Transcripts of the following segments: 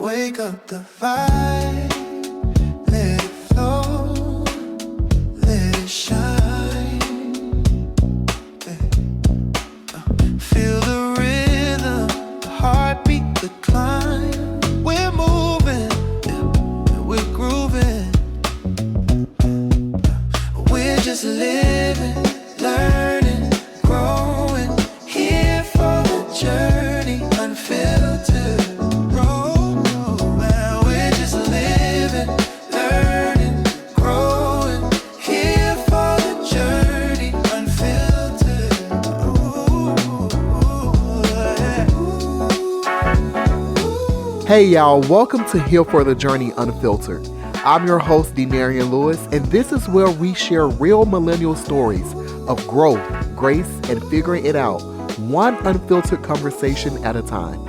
Wake up the vibe, let it flow, let it shine. Feel the rhythm, the heartbeat, the climb. We're moving, we're grooving. We're just living, learning, growing. Here for the journey, unfiltered. We're just living, learning, growing. Here for the journey, unfiltered. Hey y'all, welcome to Here for the Journey Unfiltered. I'm your host, Denarian Lewis, and this is where we share real millennial stories of growth, grace, and figuring it out, one unfiltered conversation at a time.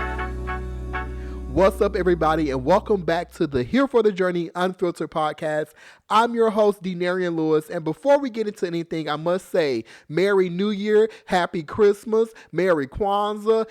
What's up, everybody, and welcome back to the Here for the Journey Unfiltered podcast. I'm your host, Denarian Lewis, and before we get into anything, I must say, Merry New Year, Happy Christmas, Merry Kwanzaa,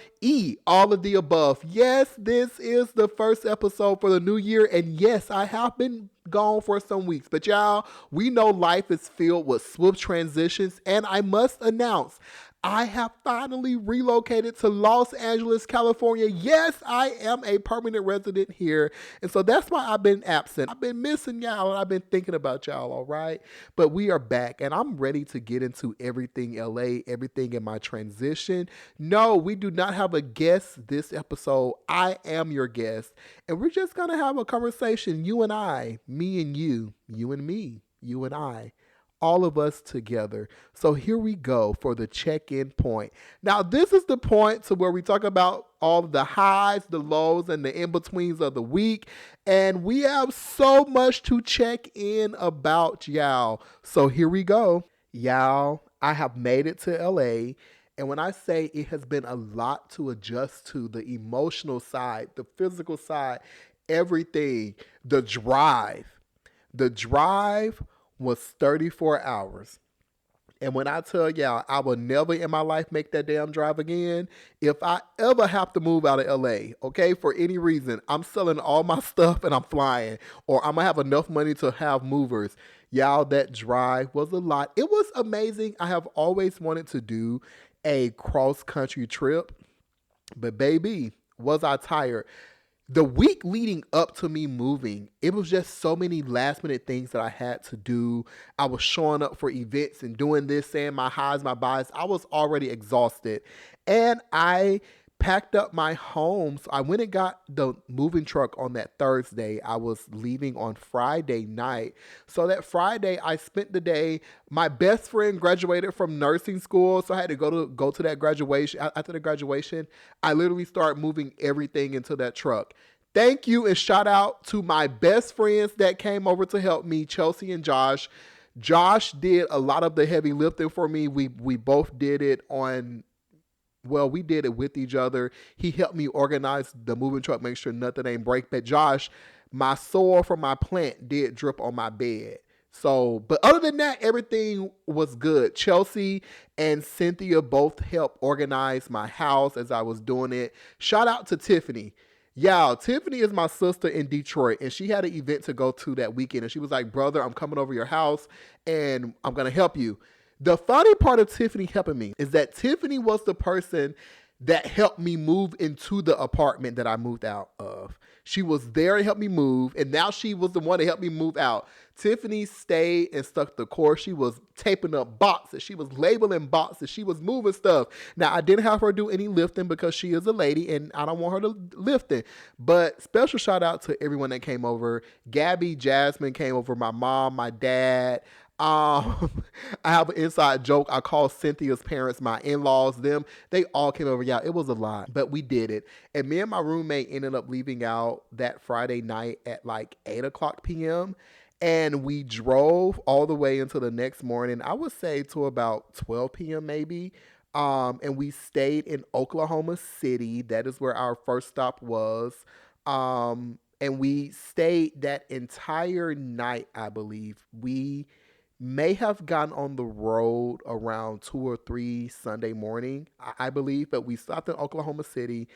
all of the above. Yes, this is the first episode for the new year, and yes, I have been gone for some weeks, but y'all, we know life is filled with swift transitions, and I must announce, I have finally relocated to Los Angeles, California. Yes, I am a permanent resident here. And so that's why I've been absent. I've been missing y'all and I've been thinking about y'all, all right? But we are back and I'm ready to get into everything LA, everything in my transition. No, we do not have a guest this episode. I am your guest. And we're just going to have a conversation, you and I, me and you and me, you and I. All of us together. So here we go for the check-in point. Now, this is the point to where we talk about all of the highs, the lows, and the in-betweens of the week. And we have so much to check in about, y'all. So here we go. Y'all, I have made it to LA. And when I say it has been a lot to adjust to, the emotional side, the physical side, everything, the drive was 34 hours. And when I tell y'all, I will never in my life make that damn drive again. If I ever have to move out of LA, okay, for any reason, I'm selling all my stuff and I'm flying, or I'm gonna have enough money to have movers. Y'all, that drive was a lot. It was amazing. I have always wanted to do a cross-country trip, but baby, was I tired. The week leading up to me moving, it was just so many last minute things that I had to do. I was showing up for events and doing this, saying my highs, my buys. I was already exhausted. And I packed up my home. So I went and got the moving truck on that Thursday. I was leaving on Friday night. So that Friday, I spent the day. My best friend graduated from nursing school, so I had to go to that graduation. After the graduation, I literally started moving everything into that truck. Thank you and shout out to my best friends that came over to help me, Chelsea and Josh. Josh did a lot of the heavy lifting for me. We both did it we did it with each other. He helped me organize the moving truck, make sure nothing ain't break. But Josh, my soil from my plant did drip on my bed. So, but other than that, everything was good. Chelsea and Cynthia both helped organize my house as I was doing it. Shout out to Tiffany. Y'all, Tiffany is my sister in Detroit, and she had an event to go to that weekend. And she was like, brother, I'm coming over your house, and I'm going to help you. The funny part of Tiffany helping me is that Tiffany was the person that helped me move into the apartment that I moved out of. She was there to help me move, and now she was the one to help me move out. Tiffany stayed and stuck the course. She was taping up boxes. She was labeling boxes. She was moving stuff. Now, I didn't have her do any lifting because she is a lady, and I don't want her to lift it. But special shout out to everyone that came over. Gabby, Jasmine came over, my mom, my dad. I have an inside joke. I call Cynthia's parents my in-laws. They all came over. Yeah, it was a lot, but we did it. And me and my roommate ended up leaving out that Friday night at like 8:00 p.m. And we drove all the way until the next morning. I would say to about 12 p.m. maybe. And we stayed in Oklahoma City. That is where our first stop was. And we stayed that entire night, I believe. We may have gotten on the road around 2 or 3 Sunday morning, I believe, but we stopped in Oklahoma City.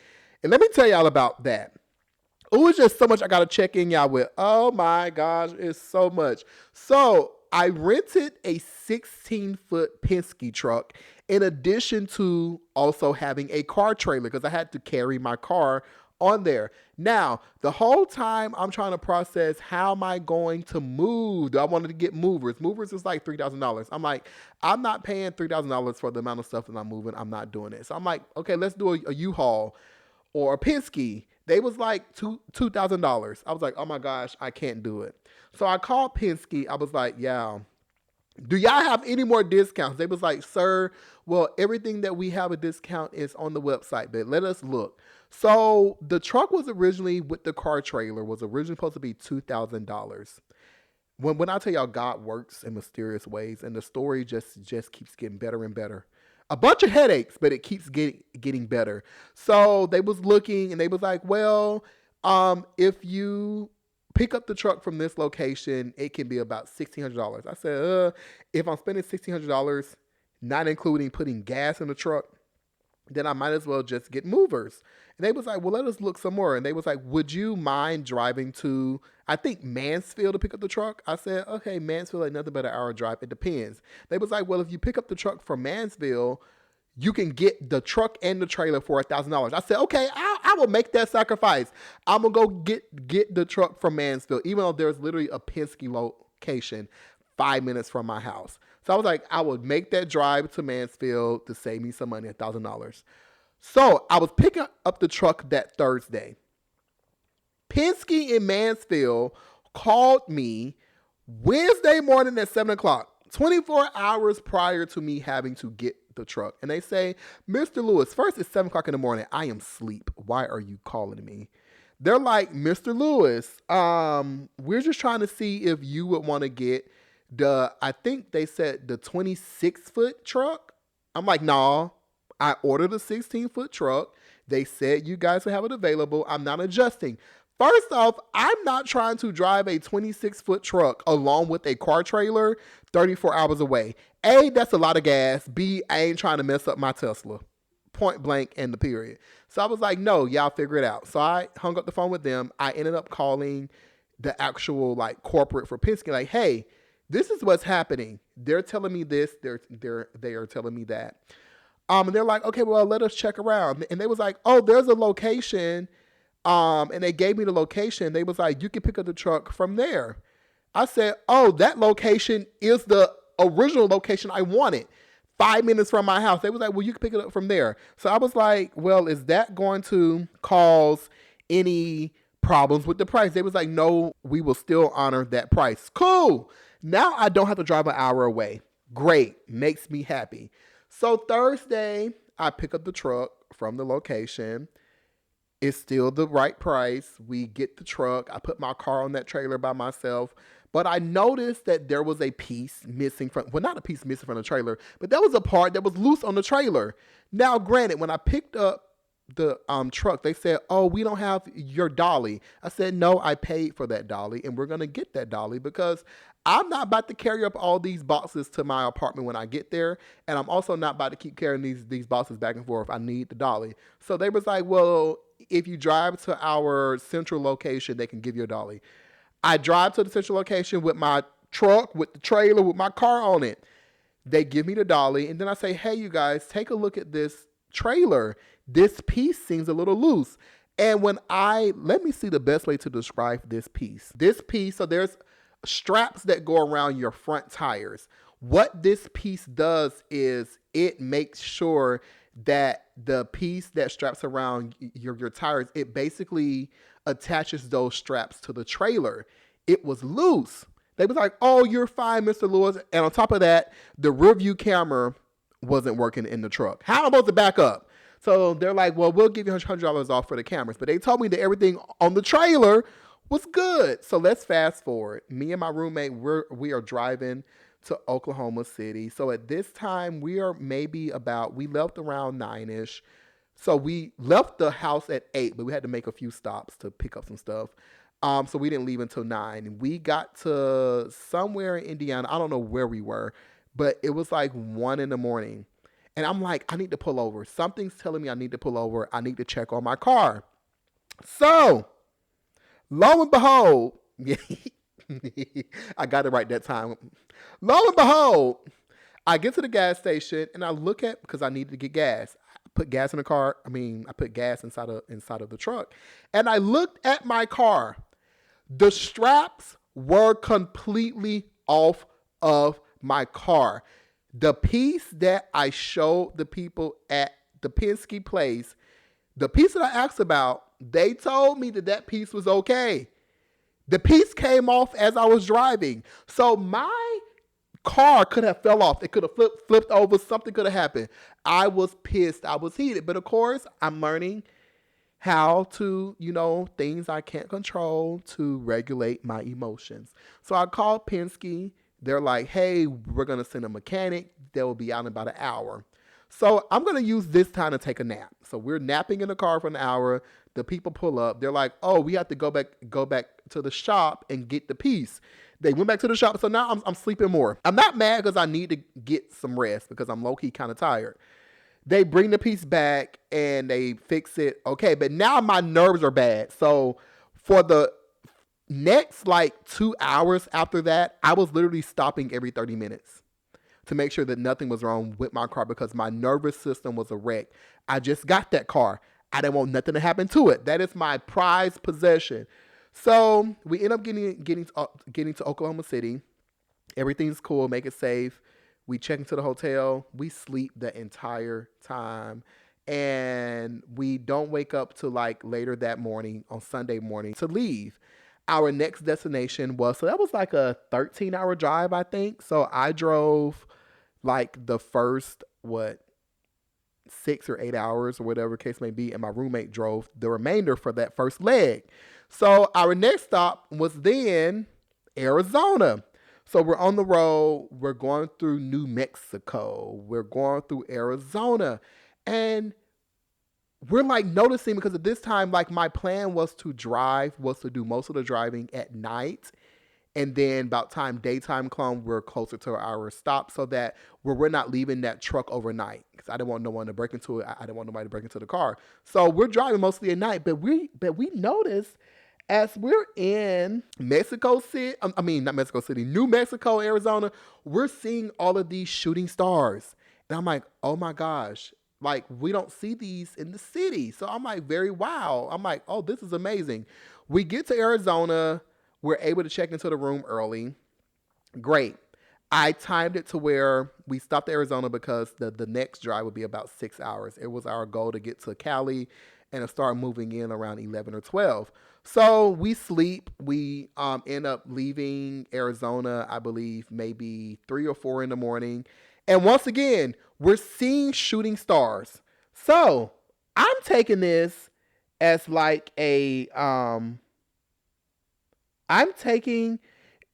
And let me tell y'all about that. it was just so much I got to check in y'all with. Oh my gosh, it's so much. So I rented a 16-foot Penske truck in addition to also having a car trailer because I had to carry my car on there. Now, the whole time I'm trying to process how am I going to move? Do I wanted to get movers? Movers is like $3,000. I'm like, I'm not paying $3,000 for the amount of stuff that I'm moving. I'm not doing it. So I'm like, okay, let's do a U-Haul or a Penske. They was like $2,000. I was like, oh my gosh, I can't do it. So I called Penske. I was like, yeah, do y'all have any more discounts? They was like, sir, well, everything that we have a discount is on the website, but let us look. So the truck was originally with the car trailer was originally supposed to be $2,000. When I tell y'all God works in mysterious ways and the story just keeps getting better and better. A bunch of headaches, but it keeps getting better. So they was looking and they was like, well, if you pick up the truck from this location, it can be about $1,600. I said, if I'm spending $1,600, not including putting gas in the truck, then I might as well just get movers. And they was like, well, let us look some more. And they was like, would you mind driving to, I think, Mansfield to pick up the truck? I said, okay, Mansfield ain't nothing but an hour drive. It depends. They was like, well, if you pick up the truck from Mansfield, you can get the truck and the trailer for $1,000. I said, okay, I will make that sacrifice. I'm going to go get the truck from Mansfield, even though there's literally a Penske location 5 minutes from my house. So I was like, I would make that drive to Mansfield to save me some money, $1,000. So I was picking up the truck that Thursday. Penske in Mansfield called me Wednesday morning at 7 o'clock, 24 hours prior to me having to get the truck. And they say, Mr. Lewis, first it's 7 o'clock in the morning. I am asleep. Why are you calling me? They're like, Mr. Lewis, we're just trying to see if you would want to get I think they said the 26-foot truck. I'm like, nah, I ordered a 16-foot truck. They said you guys will have it available. I'm not adjusting. First off, I'm not trying to drive a 26-foot truck along with a car trailer 34 hours away. A, that's a lot of gas. B, I ain't trying to mess up my Tesla. Point blank and the period. So I was like, no, y'all figure it out. So I hung up the phone with them. I ended up calling the actual like corporate for Penske, like, hey, this is what's happening. They're telling me this. They are telling me that. And they're like, okay, well, let us check around. And they was like, oh, there's a location. And they gave me the location. They was like, you can pick up the truck from there. I said, oh, that location is the original location I wanted. 5 minutes from my house. They was like, well, you can pick it up from there. So I was like, well, is that going to cause any problems with the price? They was like, no, we will still honor that price. Cool. Now I don't have to drive an hour away. Great. Makes me happy. So Thursday, I pick up the truck from the location. It's still the right price. We get the truck. I put my car on that trailer by myself. But I noticed that there was a piece missing from, well, not a piece missing from the trailer, but there was a part that was loose on the trailer. Now, granted, when I picked up the truck, they said, oh, we don't have your dolly. I said, no, I paid for that dolly, and we're going to get that dolly because I'm not about to carry up all these boxes to my apartment when I get there, and I'm also not about to keep carrying these boxes back and forth. I need the dolly. So they was like, well, if you drive to our central location, they can give you a dolly. I drive to the central location with my truck, with the trailer, with my car on it. They give me the dolly, and then I say, hey, you guys, take a look at this trailer. This piece seems a little loose. And let me see the best way to describe this piece. So there's straps that go around your front tires. What this piece does is it makes sure that the piece that straps around your tires, it basically attaches those straps to the trailer. It was loose. They was like, oh, you're fine, Mr. Lewis. And on top of that, the rear view camera wasn't working in the truck. How am I supposed to back up? So they're like, well, we'll give you $100 off for the cameras. But they told me that everything on the trailer was good. So let's fast forward. Me and my roommate, we are driving to Oklahoma City. So at this time, we left around 9-ish. So we left the house at 8, but we had to make a few stops to pick up some stuff. So we didn't leave until 9. We got to somewhere in Indiana. I don't know where we were, but it was like 1 in the morning. And I'm like, I need to pull over. Something's telling me I need to pull over. I need to check on my car. So Lo and behold, yeah, I got it right that time. Lo and behold, I get to the gas station and I look at because I needed to get gas. I put gas in the car. I put gas inside of the truck, and I looked at my car. The straps were completely off of my car. The piece that I showed the people at the Penske place, the piece that I asked about, they told me that that piece was okay. The piece came off as I was driving. So my car could have fell off. It could have flipped over. Something could have happened. I was pissed. I was heated. But of course, I'm learning how to, things I can't control to regulate my emotions. So I called Penske. They're like, hey, we're going to send a mechanic. They'll be out in about an hour. So I'm going to use this time to take a nap. So we're napping in the car for an hour. The people pull up. They're like, oh, we have to go back to the shop and get the piece. They went back to the shop. So now I'm sleeping more. I'm not mad because I need to get some rest because I'm low-key kind of tired. They bring the piece back and they fix it. Okay, but now my nerves are bad. So for the next like 2 hours after that, I was literally stopping every 30 minutes to make sure that nothing was wrong with my car because my nervous system was a wreck. I just got that car. I didn't want nothing to happen to it. That is my prized possession. So we end up getting to Oklahoma City. Everything's cool. Make it safe. We check into the hotel. We sleep the entire time. And we don't wake up till like later that morning on Sunday morning to leave. Our next destination so that was like a 13-hour drive, I think. So I drove like the first, 6 or 8 hours or whatever case may be. And my roommate drove the remainder for that first leg. So our next stop was then Arizona. So we're on the road. We're going through New Mexico. We're going through Arizona. And we're like noticing because at this time, like my plan was to do most of the driving at night. And then about time daytime come, we're closer to our stop so that we're not leaving that truck overnight. Because I didn't want no one to break into it. I didn't want nobody to break into the car. So we're driving mostly at night. But we noticed as we're in Mexico City, not Mexico City, New Mexico, Arizona, we're seeing all of these shooting stars. And I'm like, oh my gosh, like we don't see these in the city. So I'm like, wow. I'm like, oh, this is amazing. We get to Arizona. We're able to check into the room early. Great. I timed it to where we stopped at Arizona because the next drive would be about 6 hours. It was our goal to get to Cali and to start moving in around 11 or 12. So we sleep. We end up leaving Arizona, I believe, maybe 3 or 4 in the morning. And once again, we're seeing shooting stars. So I'm taking this as like I'm taking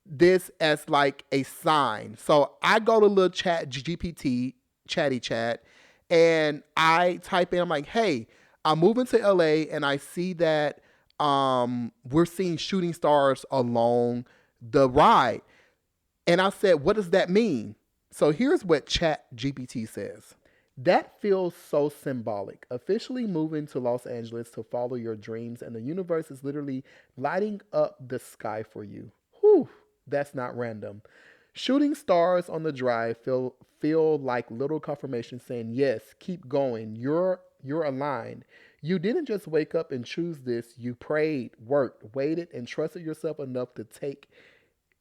this as like a sign. So I go to little chat GPT, chatty chat, and I type in, I'm like, hey, I'm moving to LA and I see that we're seeing shooting stars along the ride. And I said, what does that mean? So here's what chat GPT says. That feels so symbolic. Officially moving to Los Angeles to follow your dreams, and the universe is literally lighting up the sky for you. Whew, that's not random. Shooting stars on the drive feel like little confirmation saying, yes, keep going. You're aligned. You didn't just wake up and choose this. You prayed, worked, waited, and trusted yourself enough to take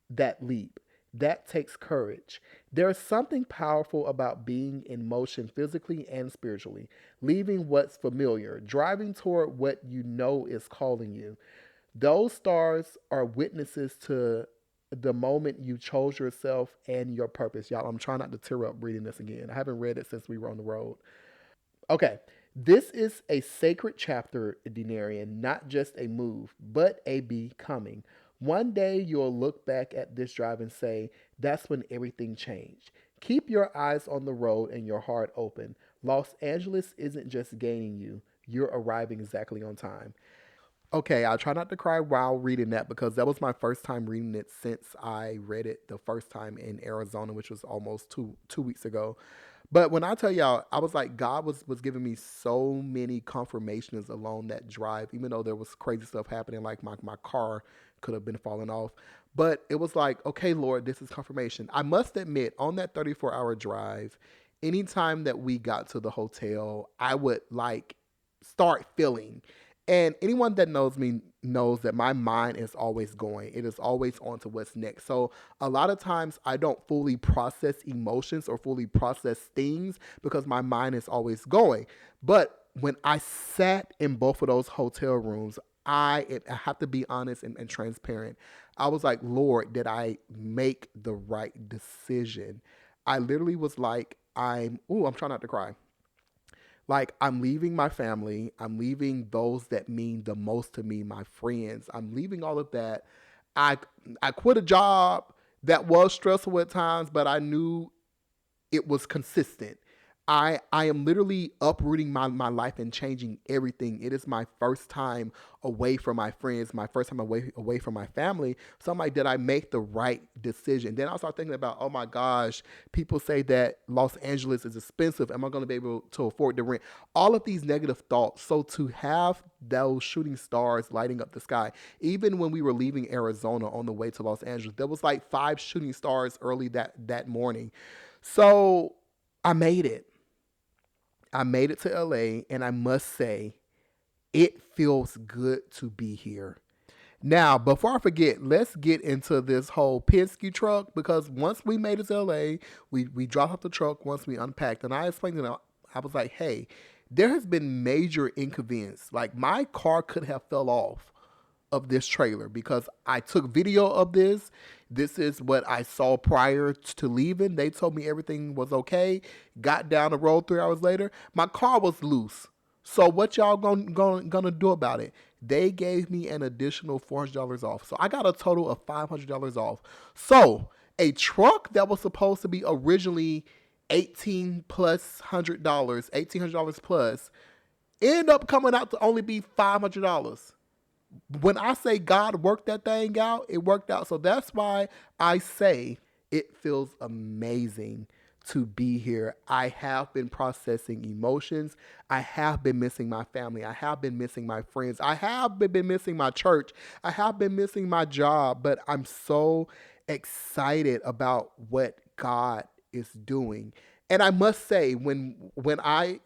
that leap. That takes courage. There's something powerful about being in motion physically and spiritually, leaving what's familiar, driving toward what you know is calling you. Those stars are witnesses to the moment you chose yourself and your purpose. Y'all, I'm trying not to tear up reading this again. I haven't read it since we were on the road. Okay, this is a sacred chapter, Denarian, not just a move, but a becoming. One day you'll look back at this drive and say, that's when everything changed. Keep your eyes on the road and your heart open. Los Angeles isn't just gaining you, you're arriving exactly on time. Okay, I'll try not to cry while reading that because that was my first time reading it since I read it the first time in Arizona, which was almost two weeks ago. But when I tell y'all, I was like, God was giving me so many confirmations along that drive, even though there was crazy stuff happening, like my car could have been falling off. But it was like, okay, Lord, this is confirmation. I must admit, on that 34-hour drive, anytime that we got to the hotel, I would like start feeling. And anyone that knows me knows that my mind is always going. It is always on to what's next. So a lot of times I don't fully process emotions or fully process things because my mind is always going. But when I sat in both of those hotel rooms, I have to be honest and transparent. I was like, Lord, did I make the right decision? I literally was like, I'm trying not to cry. Like, I'm leaving my family. I'm leaving those that mean the most to me, my friends. I'm leaving all of that. I I quit a job that was stressful at times, but I knew it was consistent. I am literally uprooting my life and changing everything. It is my first time away from my friends, my first time away from my family. So I'm like, did I make the right decision? Then I start thinking about, oh my gosh, people say that Los Angeles is expensive. Am I going to be able to afford the rent? All of these negative thoughts. So to have those shooting stars lighting up the sky, even when we were leaving Arizona on the way to Los Angeles, there was like 5 shooting stars early that morning. So I made it. I made it to LA, and I must say, it feels good to be here. Now, before I forget, let's get into this whole Penske truck because once we made it to LA, we dropped off the truck once we unpacked, and I explained to them, I was like, hey, there has been major inconvenience. Like my car could have fell off of this trailer because I took video of this. This is what I saw prior to leaving. They told me everything was okay. Got down the road 3 hours later. My car was loose. So what y'all gonna do about it? They gave me an additional $400 off. So I got a total of $500 off. So a truck that was supposed to be originally $1,800 plus, ended up coming out to only be $500. When I say God worked that thing out, it worked out. So that's why I say it feels amazing to be here. I have been processing emotions. I have been missing my family. I have been missing my friends. I have been missing my church. I have been missing my job, but I'm so excited about what God is doing. And I must say, when I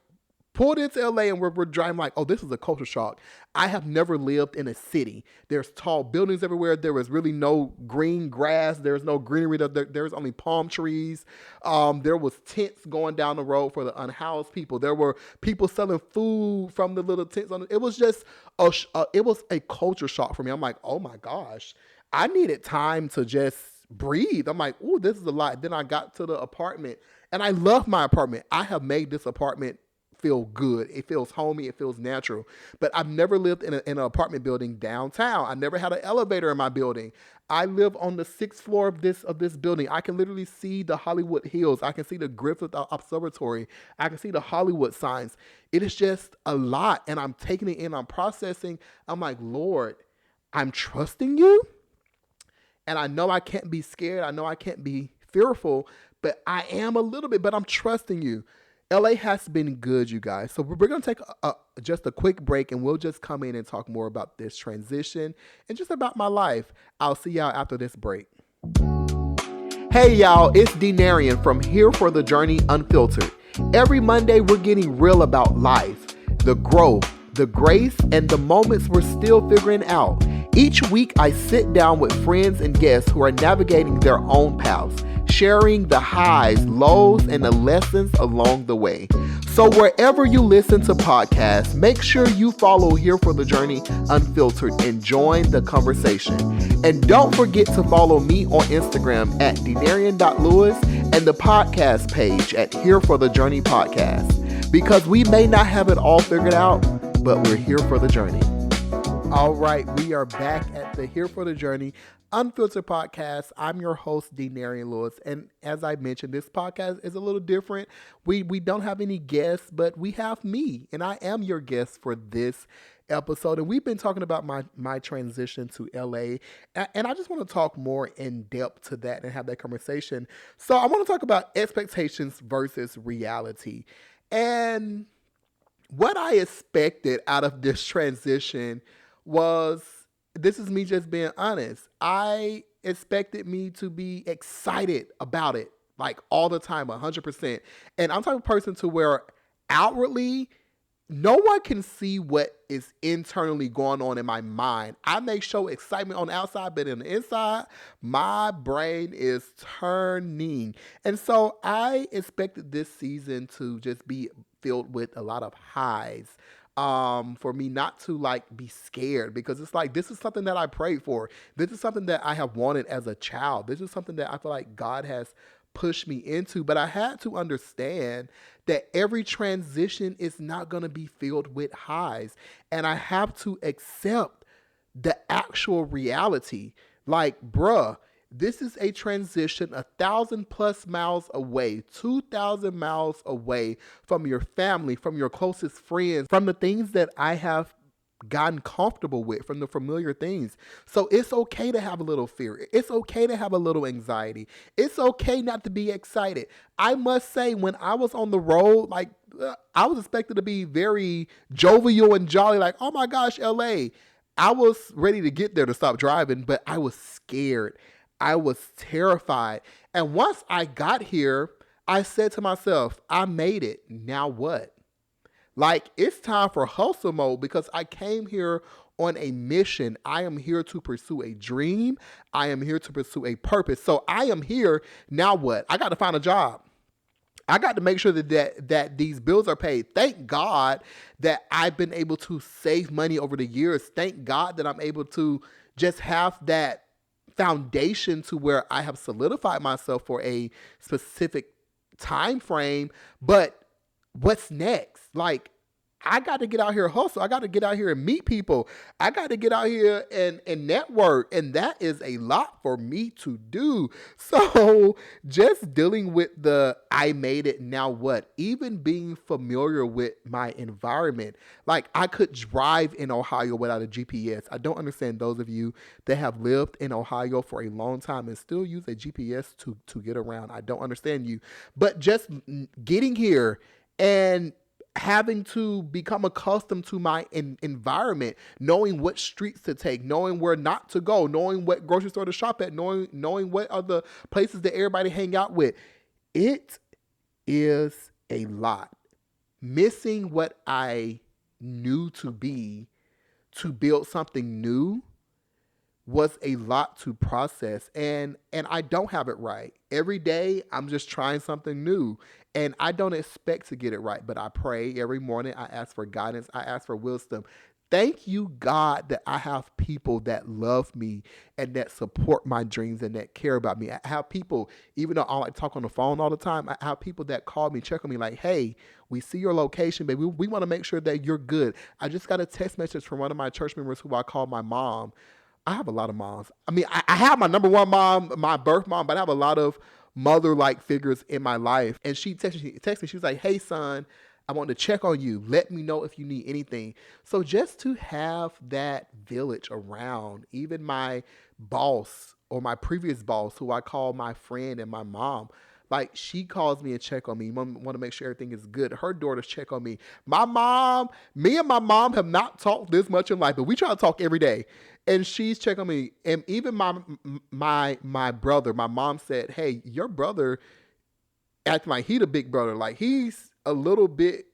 pulled into LA and we're driving, like, oh, this is a culture shock. I have never lived in a city. There's tall buildings everywhere. There was really no green grass. There's no greenery. There's only palm trees. There was tents going down the road for the unhoused people. There were people selling food from the little tents. It was just it was a culture shock for me. I'm like, oh my gosh, I needed time to just breathe. I'm like, ooh, this is a lot. Then I got to the apartment and I love my apartment. I have made this apartment feel good. It feels homey. It feels natural. But I've never lived in an apartment building downtown. I never had an elevator in my building. I live on the 6th floor of this building. I can literally see the Hollywood Hills. I can see the Griffith Observatory. I can see the Hollywood signs. It is just a lot, and I'm taking it in. I'm processing. I'm like, Lord, I'm trusting you, and I know I can't be scared. I know I can't be fearful, but I am a little bit. But I'm trusting you. LA has been good, you guys. So we're going to take just a quick break and we'll just come in and talk more about this transition and just about my life. I'll see y'all after this break. Hey y'all, it's Denarian from Here for the Journey Unfiltered. Every Monday we're getting real about life, the growth, the grace, and the moments we're still figuring out. Each week I sit down with friends and guests who are navigating their own paths, sharing the highs, lows, and the lessons along the way. So wherever you listen to podcasts, make sure you follow Here for the Journey Unfiltered and join the conversation. And don't forget to follow me on Instagram at denarian.lewis and the podcast page at Here for the Journey Podcast. Because we may not have it all figured out, but we're here for the journey. All right, we are back at the Here for the Journey Unfiltered Podcast. I'm your host, Denarian Lewis, and as I mentioned, this podcast is a little different. We don't have any guests, but we have me, and I am your guest for this episode, and we've been talking about my transition to LA, and I just want to talk more in depth to that and have that conversation. So I want to talk about expectations versus reality. And what I expected out of this transition was, this is me just being honest. I expected me to be excited about it like all the time, 100%. And I'm the type of person to where outwardly no one can see what is internally going on in my mind. I may show excitement on the outside, but on the inside, my brain is turning. And so I expected this season to just be filled with a lot of highs. For me not to like be scared, because it's like, this is something that I prayed for. This is something that I have wanted as a child. This is something that I feel like God has pushed me into. But I had to understand that every transition is not going to be filled with highs. And I have to accept the actual reality. Like, bruh, this is a transition 1,000+ miles away, 2,000 miles away from your family, from your closest friends, from the things that I have gotten comfortable with, from the familiar things. So it's okay to have a little fear. It's okay to have a little anxiety. It's okay not to be excited. I must say, when I was on the road, like, I was expected to be very jovial and jolly, like, oh my gosh, LA. I was ready to get there to stop driving, but I was scared. I was terrified. And once I got here, I said to myself, I made it. Now what? Like, it's time for hustle mode, because I came here on a mission. I am here to pursue a dream. I am here to pursue a purpose. So I am here. Now what? I got to find a job. I got to make sure that these bills are paid. Thank God that I've been able to save money over the years. Thank God that I'm able to just have that foundation to where I have solidified myself for a specific time frame. But what's next? Like, I got to get out here and hustle. I got to get out here and meet people. I got to get out here and network. And that is a lot for me to do. So just dealing with the I made it, now what? Even being familiar with my environment. Like, I could drive in Ohio without a GPS. I don't understand those of you that have lived in Ohio for a long time and still use a GPS to get around. I don't understand you. But just getting here and having to become accustomed to my environment, knowing what streets to take, knowing where not to go, knowing what grocery store to shop at, knowing what are the places that everybody hang out with. It is a lot. Missing what I knew to be to build something new was a lot to process, and I don't have it right. Every day I'm just trying something new, and I don't expect to get it right, but I pray every morning. I ask for guidance. I ask for wisdom. Thank you, God, that I have people that love me and that support my dreams and that care about me. I have people, even though I like to talk on the phone all the time, I have people that call me, check on me like, hey, we see your location, baby. We want to make sure that you're good. I just got a text message from one of my church members who I call my mom. I have a lot of moms. I mean, I have my number one mom, my birth mom, but I have a lot of mother-like figures in my life. And she texted me. She was like, hey, son, I want to check on you. Let me know if you need anything. So just to have that village around, even my boss or my previous boss, who I call my friend and my mom, like, she calls me and check on me. Want to make sure everything is good. Her daughters check on me. Me and my mom have not talked this much in life, but we try to talk every day. And she's checking on me. And even my brother, my mom said, hey, your brother acting like he the big brother. Like, he's a little bit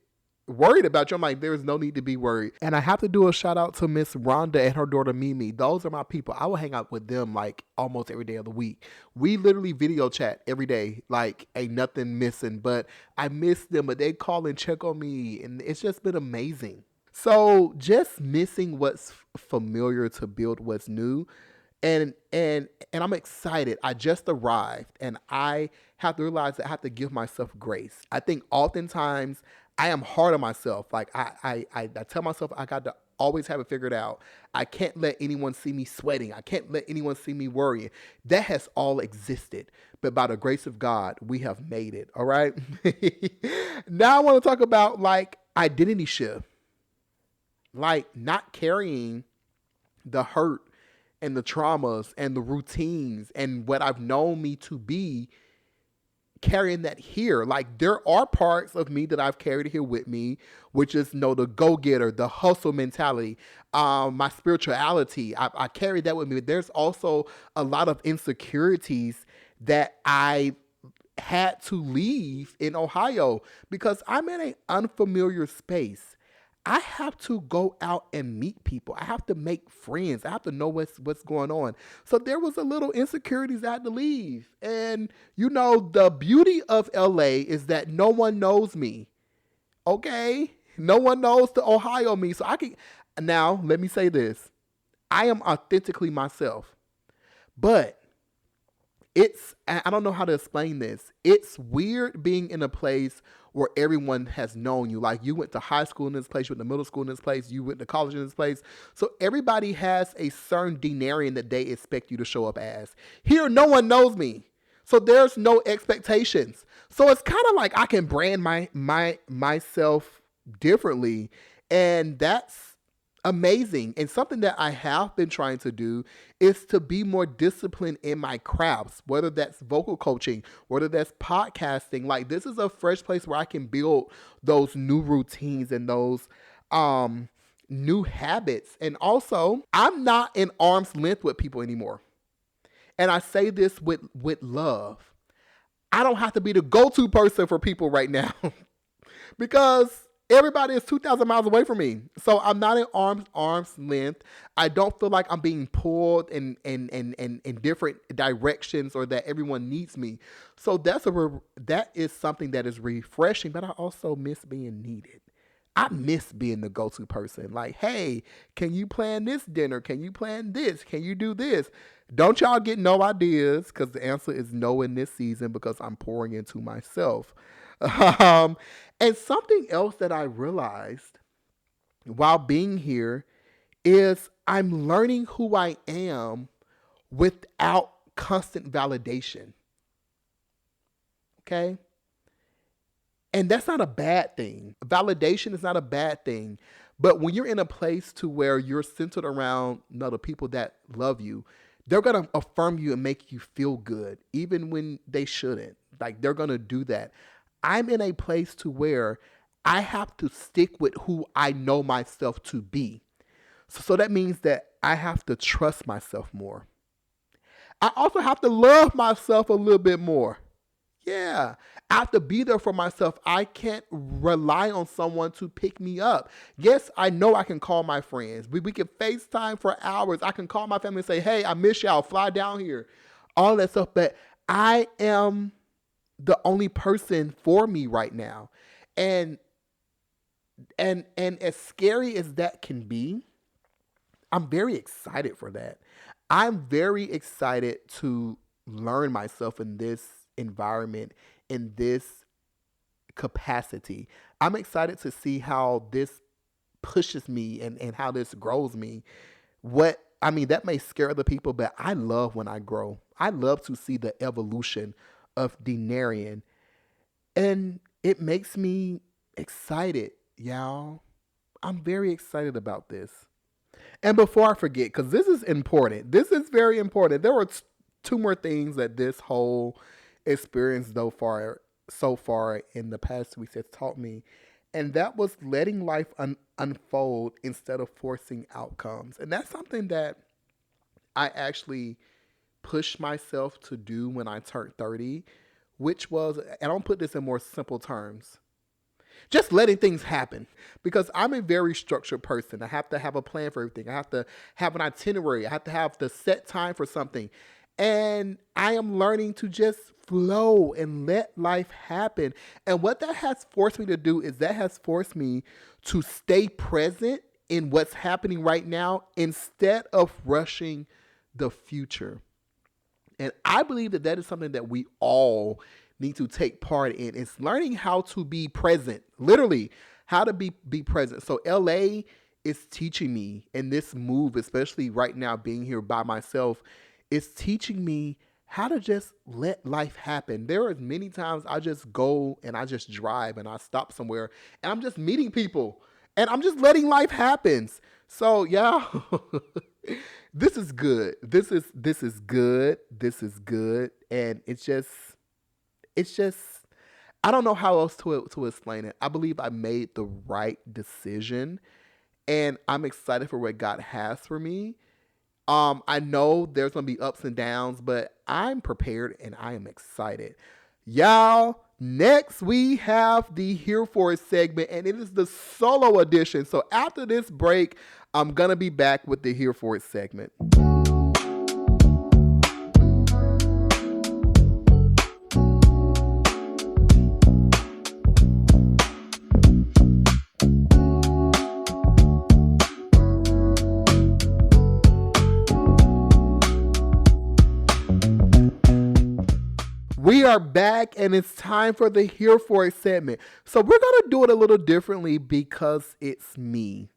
worried about you. I'm like, there is no need to be worried. And I have to do a shout out to Miss Rhonda and her daughter Mimi. Those are my people. I will hang out with them like almost every day of the week. We literally video chat every day. Like, ain't nothing missing. But I miss them, but they call and check on me. And it's just been amazing. So just missing what's familiar to build what's new. And I'm excited. I just arrived, and I have to realize that I have to give myself grace. I think oftentimes I am hard on myself. Like, I tell myself I got to always have it figured out. I can't let anyone see me sweating. I can't let anyone see me worrying. That has all existed. But by the grace of God, we have made it. All right. Now I want to talk about like identity shift. like not carrying the hurt and the traumas and the routines and what I've known me to be, carrying that here. Like there are parts of me that I've carried here with me, which is the go getter, the hustle mentality, my spirituality. I carry that with me. But there's also a lot of insecurities that I had to leave in Ohio because I'm in an unfamiliar space. I have to go out and meet people. I have to make friends. I have to know what's going on. So there was a little insecurities I had to leave. And the beauty of LA is that no one knows me. Okay? No one knows the Ohio me. So I can now let me say this. I am authentically myself. But I don't know how to explain this. It's weird being in a place where everyone has known you. Like you went to high school in this place, you went to middle school in this place, you went to college in this place. So everybody has a certain denarian that they expect you to show up as. Here, no one knows me. So there's no expectations. So it's kind of like I can brand myself differently. And that's amazing. And something that I have been trying to do is to be more disciplined in my crafts, whether that's vocal coaching, whether that's podcasting. Like this is a fresh place where I can build those new routines and those new habits. And also, I'm not in arm's length with people anymore. And I say this with love. I don't have to be the go-to person for people right now because everybody is 2,000 miles away from me. So I'm not in arm's length. I don't feel like I'm being pulled in different directions or that everyone needs me. So that is something that is refreshing, but I also miss being needed. I miss being the go-to person. Like, hey, can you plan this dinner? Can you plan this? Can you do this? Don't y'all get no ideas because the answer is no in this season because I'm pouring into myself. And something else that I realized while being here is I'm learning who I am without constant validation. Okay? And that's not a bad thing. Validation is not a bad thing. But when you're in a place to where you're centered around the people that love you, they're going to affirm you and make you feel good, even when they shouldn't. Like they're going to do that. I'm in a place to where I have to stick with who I know myself to be. So that means that I have to trust myself more. I also have to love myself a little bit more. Yeah, I have to be there for myself. I can't rely on someone to pick me up. Yes, I know I can call my friends. We can FaceTime for hours. I can call my family and say, hey, I miss y'all. Fly down here. All that stuff. But I am the only person for me right now. And as scary as that can be, I'm very excited for that. I'm very excited to learn myself in this environment, in this capacity. I'm excited to see how this pushes me and how this grows me. That may scare other people, but I love when I grow. I love to see the evolution of Denarian. And it makes me excited, y'all. I'm very excited about this. And before I forget, because this is important, this is very important. There were two more things that this whole experience so far in the past 2 weeks has taught me. And that was letting life unfold instead of forcing outcomes. And that's something that I actually pushed myself to do when I turned 30, which was, and I don't put this in more simple terms, just letting things happen, because I'm a very structured person. I have to have a plan for everything. I have to have an itinerary. I have to have the set time for something. And I am learning to just flow and let life happen. And what that has forced me to do is that has forced me to stay present in what's happening right now instead of rushing the future. And I believe that that is something that we all need to take part in. It's learning how to be present, literally how to be present. So LA is teaching me, and this move, especially right now being here by myself, is teaching me how to just let life happen. There are many times I just go and I just drive and I stop somewhere and I'm just meeting people. And I'm just letting life happen. So yeah, this is good. This is good. This is good. And it's just I don't know how else to explain it. I believe I made the right decision, and I'm excited for what God has for me. I know there's gonna be ups and downs, but I'm prepared and I am excited. Y'all, next we have the Here For It segment, and it is the solo edition. So after this break, I'm gonna be back with the Here For It segment. We are back and it's time for the Here For It segment. So we're going to do it a little differently because it's me.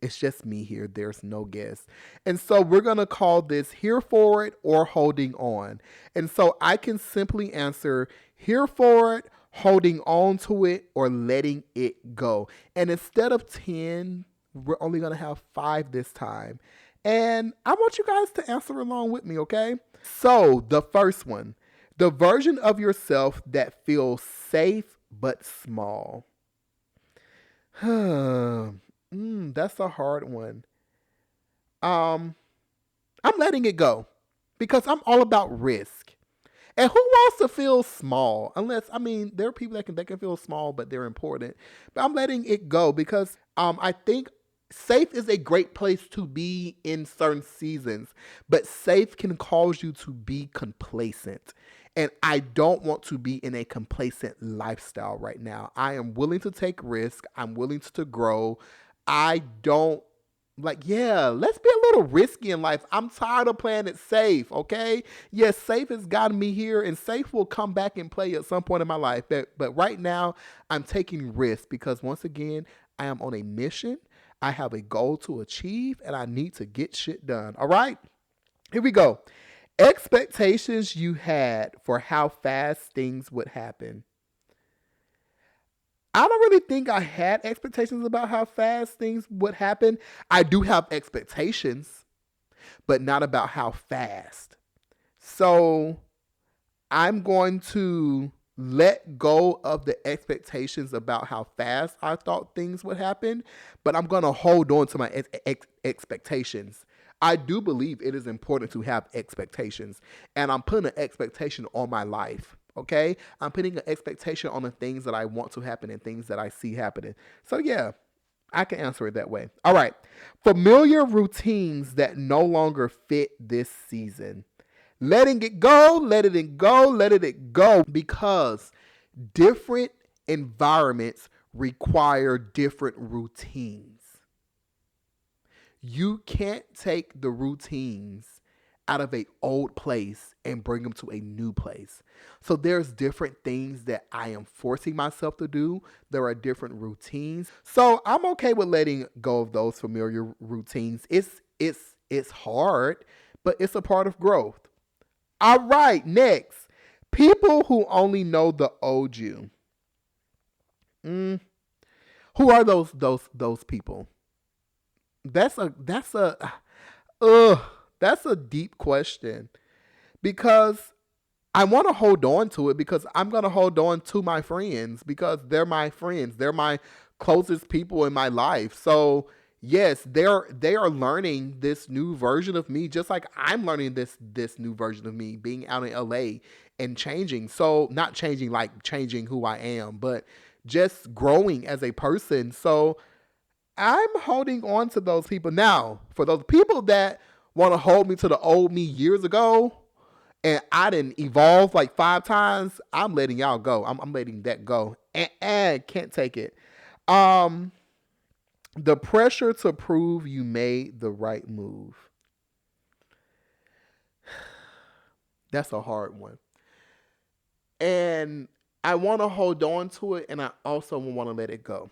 It's just me here. There's no guest. And so we're going to call this Here For It or Holding On. And so I can simply answer Here For It, holding on to it, or letting it go. And instead of 10, we're only going to have 5 this time. And I want you guys to answer along with me, okay? So the first one. The version of yourself that feels safe but small. That's a hard one. I'm letting it go because I'm all about risk. And who wants to feel small? Unless, I mean, there are people that can feel small, but they're important. But I'm letting it go because I think safe is a great place to be in certain seasons, but safe can cause you to be complacent. And I don't want to be in a complacent lifestyle right now. I am willing to take risk. I'm willing to grow. I don't let's be a little risky in life. I'm tired of playing it safe, okay? Yes, safe has gotten me here, and safe will come back and play at some point in my life. But right now, I'm taking risks because once again, I am on a mission. I have a goal to achieve, and I need to get shit done. All right? Here we go. Expectations you had for how fast things would happen. I don't really think I had expectations about how fast things would happen. I do have expectations, but not about how fast. So I'm going to let go of the expectations about how fast I thought things would happen, but I'm going to hold on to my expectations. I do believe it is important to have expectations, and I'm putting an expectation on my life. Okay, I'm putting an expectation on the things that I want to happen and things that I see happening. So yeah, I can answer it that way. All right. Familiar routines that no longer fit this season. Letting it go, letting it go, letting it go, because different environments require different routines. You can't take the routines out of an old place and bring them to a new place. So there's different things that I am forcing myself to do. There are different routines. So I'm okay with letting go of those familiar routines. It's hard, but it's a part of growth. All right, next. People who only know the old you. Who are those people? That's a deep question because I want to hold on to it because I'm going to hold on to my friends because they're my friends. They're my closest people in my life. So yes, they are learning this new version of me, just like I'm learning this new version of me being out in LA and changing. So not changing like changing who I am, but just growing as a person. So I'm holding on to those people. Now, for those people that want to hold me to the old me years ago, and I didn't evolve like 5 times, I'm letting y'all go. I'm letting that go. And can't take it. The pressure to prove you made the right move. That's a hard one. And I want to hold on to it, and I also want to let it go.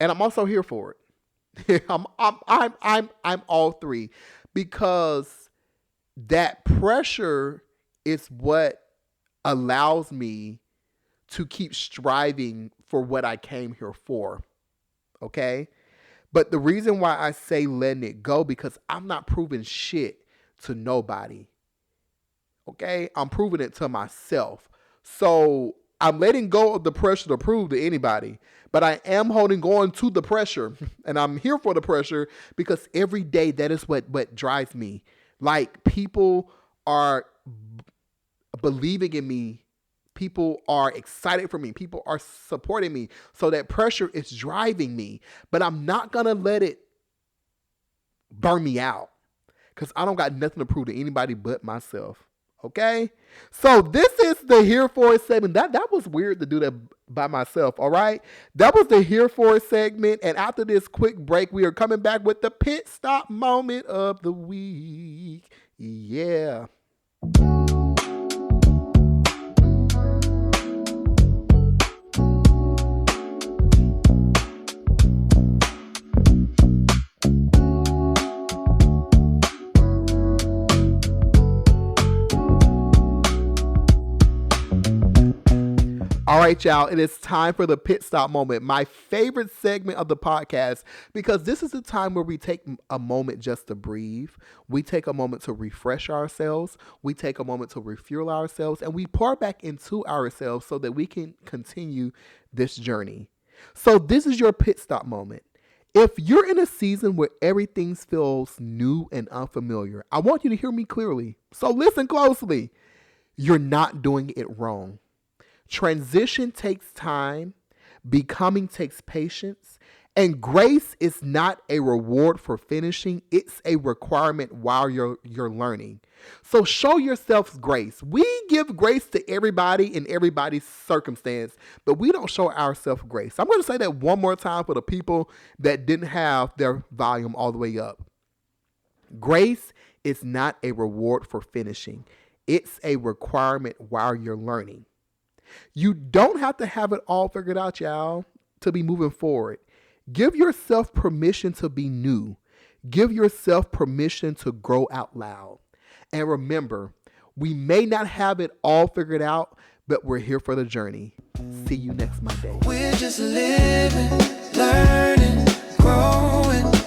And I'm also here for it. I'm all three because that pressure is what allows me to keep striving for what I came here for. Okay? But the reason why I say letting it go, because I'm not proving shit to nobody. Okay? I'm proving it to myself. So I'm letting go of the pressure to prove to anybody, but I am holding on to the pressure, and I'm here for the pressure because every day that is what drives me. Like, people are believing in me. People are excited for me. People are supporting me. So that pressure is driving me, but I'm not going to let it burn me out because I don't got nothing to prove to anybody but myself. Okay? So this is the Here For It segment. That was weird to do that by myself, all right? That was the Here For It segment. And after this quick break, we are coming back with the pit stop moment of the week. Yeah. All right, y'all, it is time for the pit stop moment, my favorite segment of the podcast, because this is the time where we take a moment just to breathe. We take a moment to refresh ourselves. We take a moment to refuel ourselves, and we pour back into ourselves so that we can continue this journey. So this is your pit stop moment. If you're in a season where everything feels new and unfamiliar, I want you to hear me clearly. So listen closely. You're not doing it wrong. Transition takes time, becoming takes patience, and grace is not a reward for finishing, it's a requirement while you're learning. So show yourself grace. We give grace to everybody in everybody's circumstance, but we don't show ourselves grace. I'm going to say that one more time for the people that didn't have their volume all the way up. Grace is not a reward for finishing, it's a requirement while you're learning. You don't have to have it all figured out, y'all, to be moving forward. Give yourself permission to be new. Give yourself permission to grow out loud. And remember, we may not have it all figured out, but we're here for the journey. See you next Monday. We're just living, learning, growing.